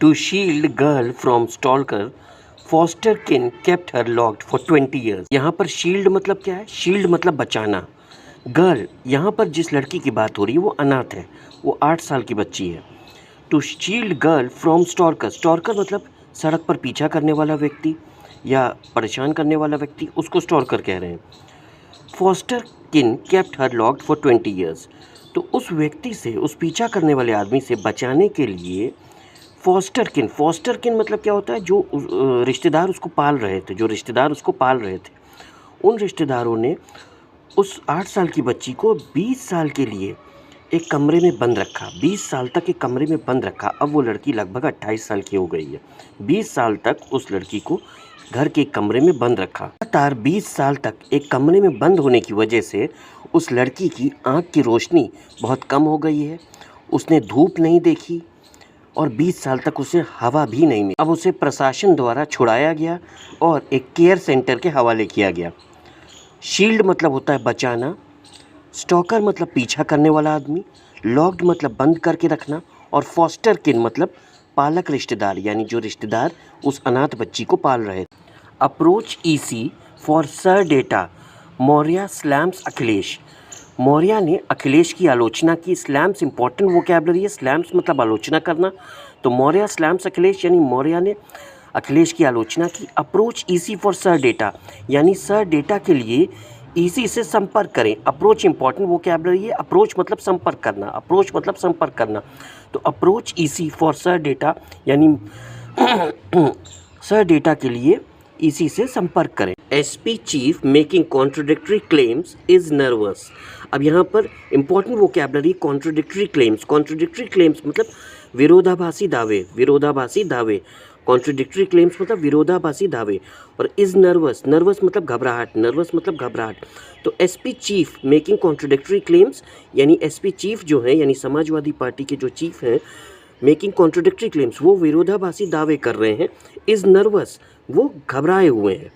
To shield girl from stalker, foster kin kept her locked for 20 years. यहाँ पर shield मतलब क्या है? शील्ड मतलब बचाना। गर्ल, यहाँ पर जिस लड़की की बात हो रही है वो अनाथ है, वो 8 साल की बच्ची है। टू शील्ड गर्ल फ्रॉम स्टॉर्कर, स्टॉर्कर मतलब सड़क पर पीछा करने वाला व्यक्ति या परेशान करने वाला व्यक्ति, उसको स्टॉर्कर कह रहे हैं। फॉस्टर किन kept her locked for 20 years, तो उस व्यक्ति से, उस पीछा करने वाले आदमी से बचाने के लिए फॉस्टर किन मतलब क्या होता है? जो रिश्तेदार उसको पाल रहे थे, जो रिश्तेदार उसको पाल रहे थे, उन रिश्तेदारों ने उस 8 साल की बच्ची को 20 साल के लिए एक कमरे में बंद रखा। 20 साल तक एक कमरे में बंद रखा। अब वो लड़की लगभग 28 साल की हो गई है। 20 साल तक उस लड़की को घर के एक कमरे में बंद रखा। लगातार 20 साल तक एक कमरे में बंद होने की वजह से उस लड़की की आँख की रोशनी बहुत कम हो गई है। उसने धूप नहीं देखी और 20 साल तक उसे हवा भी नहीं मिली। अब उसे प्रशासन द्वारा छुड़ाया गया और एक केयर सेंटर के हवाले किया गया। शील्ड मतलब होता है बचाना, स्टॉकर मतलब पीछा करने वाला आदमी, लॉक्ड मतलब बंद करके रखना, और फॉस्टर किन मतलब पालक रिश्तेदार, यानी जो रिश्तेदार उस अनाथ बच्ची को पाल रहे थे। Approach EC for sir data, Maurya slams Akhilesh. Maurya ने अखिलेश की आलोचना की। स्लैम्स इंपॉर्टेंट वोकैबुलरी है। स्लैम्स मतलब आलोचना करना, तो मौर्य स्लैम्स अखिलेश यानी मौर्य ने अखिलेश की आलोचना की। Approach EC for sir data, यानी सर डेटा के लिए ईसी से संपर्क करें। अप्रोच इंपॉर्टेंट वोकैबुलरी है। अप्रोच मतलब संपर्क करना, अप्रोच मतलब संपर्क करना, तो approach EC for sir data यानी सर डेटा के लिए ईसी से संपर्क करें। SP chief making contradictory claims is nervous. अब यहाँ पर important vocabulary contradictory claims. Contradictory claims मतलब विरोधाभासी दावे, विरोधाभासी दावे। कॉन्ट्रोडिक्टरी क्लेम्स मतलब विरोधाभासी दावे। और इज नर्वस, नर्वस मतलब घबराहट, नर्वस मतलब घबराहट। तो SP chief making contradictory claims यानी एसपी चीफ जो है, यानी समाजवादी पार्टी के जो चीफ हैं, मेकिंग कॉन्ट्रोडिक्टरी क्लेम्स, वो विरोधाभासी दावे कर रहे हैं। इज नर्वस, वो घबराए हुए हैं।